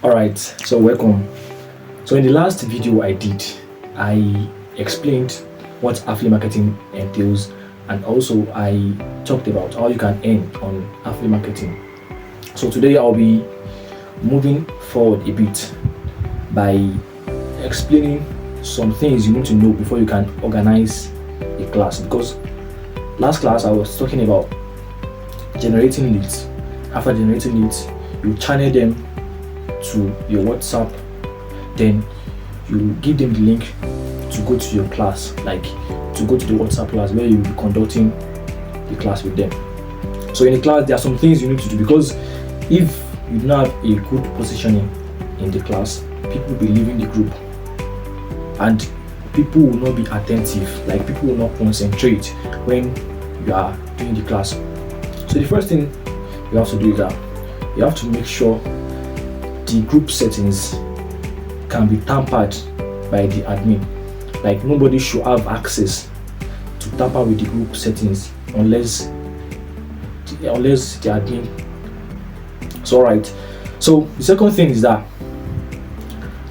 Alright, so welcome. So in the last video I explained what affiliate marketing entails, and also I talked about how you can earn on affiliate marketing. So today I'll be moving forward a bit by explaining some things you need to know before you can organize a class, because last class I was talking about generating leads. After generating leads, you channel them to your WhatsApp, then you give them the link to go to your class, like to go to the WhatsApp class where you'll be conducting the class with them. So in the class there are some things you need to do, because if you don't have a good positioning in the class, people will be leaving the group and people will not be attentive, like people will not concentrate when you are doing the class. So the first thing you have to do is that you have to make sure the group settings can be tampered by the admin. Like nobody should have access to tamper with the group settings unless the admin. So alright. So the second thing is that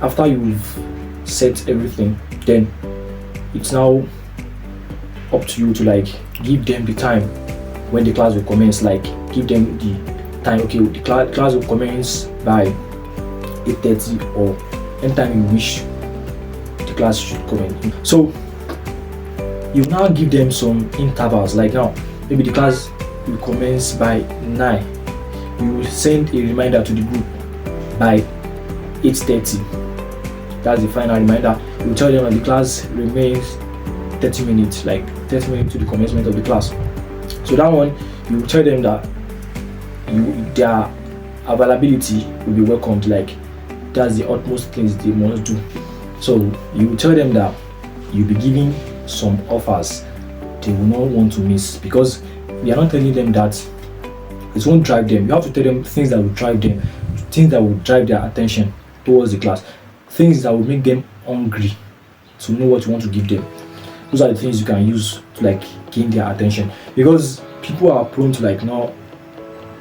after you've set everything, then it's now up to you to like give them the time when the class will commence. Like give them the time. Okay, the class will commence by 8:30 or anytime you wish the class should come in. So you now give them some intervals, like now maybe the class will commence by 9. You will send a reminder to the group by 8:30. That's the final reminder. You will tell them that the class remains 30 minutes, like 30 minutes to the commencement of the class. So that one, you will tell them that their availability will be welcomed, like that's the utmost things they must do. So you will tell them that you'll be giving some offers they will not want to miss, because we are not telling them that it won't drive them. You have to tell them things that will drive them, things that will drive their attention towards the class, things that will make them hungry to know what you want to give them. Those are the things you can use to like gain their attention, because people are prone to like not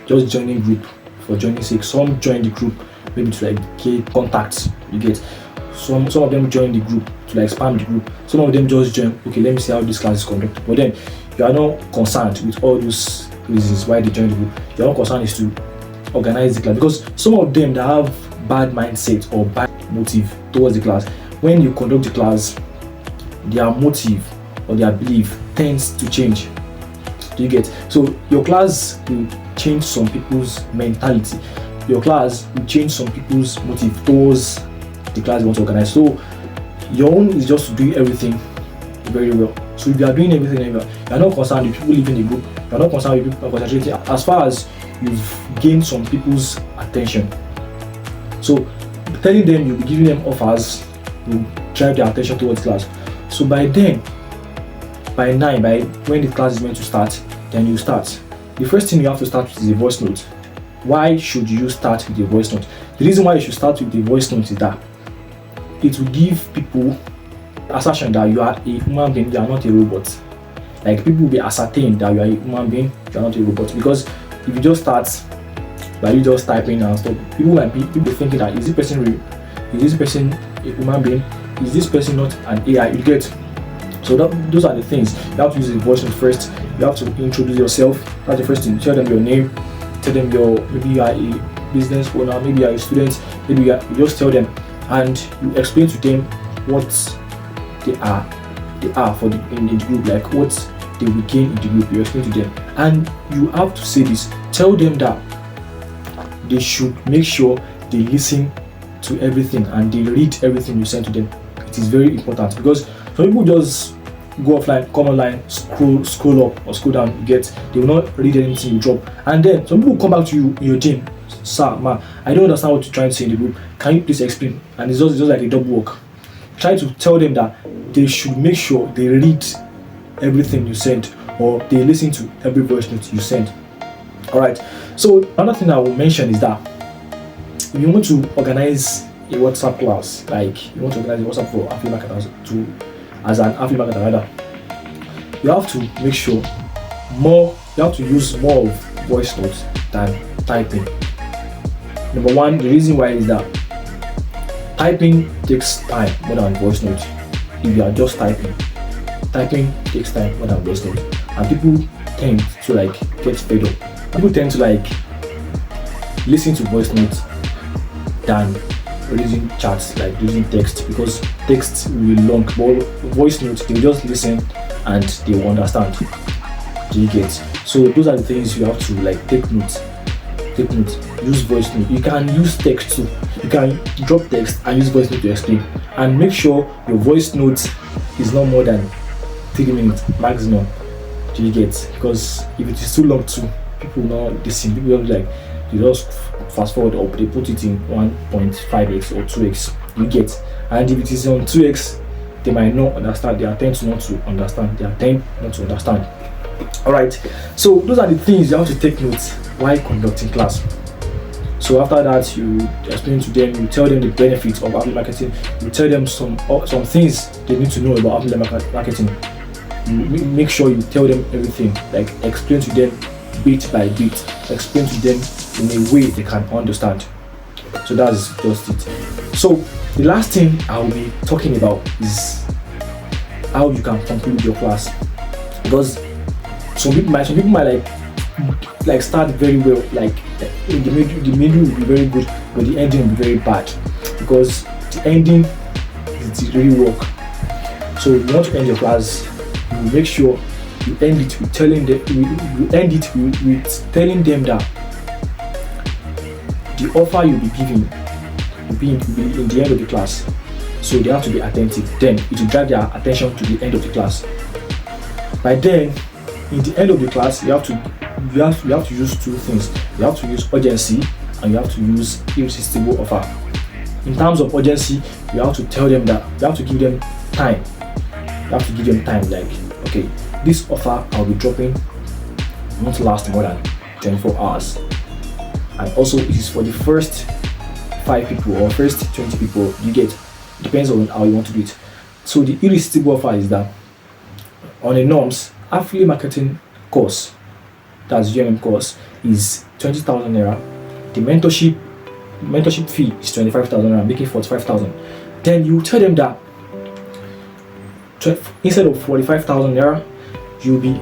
just joining group for joining sake. Some join the group maybe to like get contacts. You get some of them join the group to like spam the group. Some of them just join, okay, let me see how this class is conducted. But then you are not concerned with all those reasons why they join the group. Your own concern is to organize the class, because some of them that have bad mindset or bad motive towards the class, when you conduct the class, their motive or their belief tends to change. Do you get? So your class will change some people's mentality. Your class will change some people's motive towards the class you want to organize. So your own is just to do everything very well. So if you are doing everything well, you are not concerned with people leaving the group, you are not concerned with people concentrating, as far as you've gained some people's attention. So telling them you'll be giving them offers will drive their attention towards class. So by then, by 9, by when the class is meant to start, then you start. The first thing you have to start with is a voice note. Why should you start with a voice note? The reason why you should start with a voice note is that it will give people assertion that you are a human being, you are not a robot. Like people will be ascertained that you are a human being, you are not a robot. Because if you just start by you just typing and stuff, people might be thinking that is this person real? Is this person a human being? Is this person not an AI? You get? So those are the things. You have to use the voice note first. You have to introduce yourself. That's the first thing. Tell them your name. Tell them maybe you are a business owner, maybe you are a student, maybe you just tell them, and you explain to them what they are for in the group, like what they will gain in the group. You explain to them, and you have to say this. Tell them that they should make sure they listen to everything and they read everything you send to them. It is very important, because some people just go offline, come online, scroll up or scroll down, they will not read anything you drop. And then some people come back to you in your team, sir, man, I don't understand what you're trying to say in the group. Can you please explain? And it's just like a double work. Try to tell them that they should make sure they read everything you send, or they listen to every voice note you send. Alright. So another thing I will mention is that if you want to organize a WhatsApp class, like you want to organize a WhatsApp for affiliate marketers as an affiliate marketer rather, you have to make sure you have to use more of voice notes than typing. Number one, the reason why is that Typing takes time more than voice note. If you are just typing takes time more than voice note, and people tend to like get fed up. People tend to like listen to voice notes than using chats, like using text, because text will be long, but voice notes they will just listen and they will understand. Do you get? So those are the things you have to like take notes. Take notes. Use voice note. You can use text too. You can drop text and use voice note to explain. And make sure your voice note is not more than 3 minutes maximum. Do you get? Because if it is too long too, people will not listen. People will be like, you just fast forward up, they put it in 1.5x or 2x. You get? And if it is on 2x, they might not understand. They tend not to understand. They tend not to understand. Alright, so those are the things you have to take notes while conducting class. So after that, you explain to them, you tell them the benefits of affiliate marketing, you tell them some things they need to know about affiliate marketing. You make sure you tell them everything, like explain to them bit by bit, explain to them in a way they can understand. So that's just it. So the last thing I will be talking about is how you can conclude your class, because some people might like start very well, like in the middle will be very good, but the ending will be very bad, because the ending is the real work. So you want to end your class, you make sure you end it with telling them with telling them that the offer you'll be giving will be in the end of the class. So they have to be attentive. Then it will drive their attention to the end of the class. By then, in the end of the class, you have to use two things. You have to use urgency and you have to use irresistible offer. In terms of urgency, you have to tell them that you have to give them time. You have to give them time, like, okay, this offer I'll be dropping won't last more than 24 hours. And also it is for the first 5 people or first 20 people you get. Depends on how you want to do it. So the irresistible offer is that on a norms affiliate marketing course, that's UMM course, is 20,000 naira. The mentorship fee is 25,000 naira, making 45,000. Then you tell them that instead of 45,000 naira, you'll be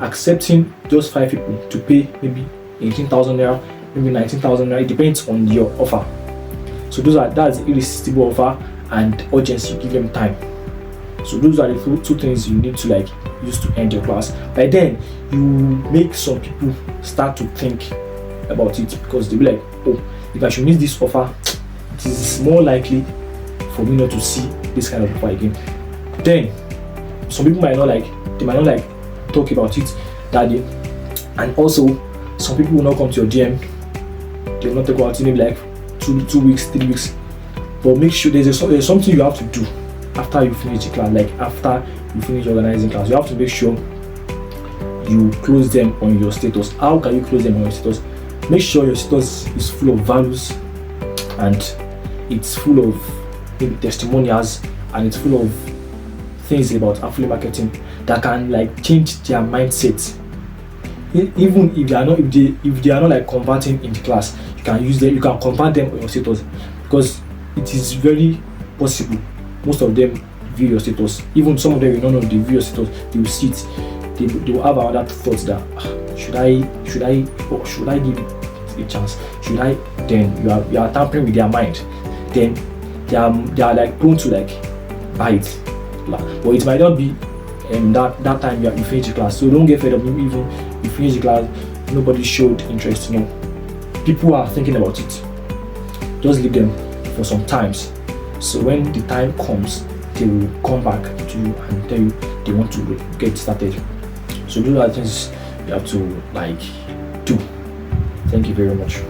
accepting just 5 people to pay maybe 18,000 naira, maybe 19,000 naira. It depends on your offer. So that's irresistible offer and urgency. You give them time. So those are the two things you need to like use to end your class. By then, you make some people start to think about it, because they'll be like, oh, if I should miss this offer, it is more likely for me not to see this kind of offer again. Then some people might not like talk about it that day, and also some people will not come to your DM. They will not talk about it maybe like 2 weeks, 3 weeks. But make sure there's something you have to do after you finish the class, like after you finish organizing class. You have to make sure you close them on your status. How can you close them on your status? Make sure your status is full of values and it's full of maybe testimonials, and it's full of things about affiliate marketing that can like change their mindset. Even if they are not like converting in the class, you can use them. You can convert them on your status, because it is very possible. Most of them view your status. Even some of them, you don't know they view your status. They will see it. They will have another thoughts that should I give it a chance? Should I? Then you are tampering with their mind. Then they are like prone to like buy it. But it might not be that time you finish the class. So don't get fed up. Even you finish the class, nobody showed interest. People are thinking about it. Just leave them for some times. So when the time comes, they will come back to you and tell you they want to get started. So those are the things you have to like do. Thank you very much.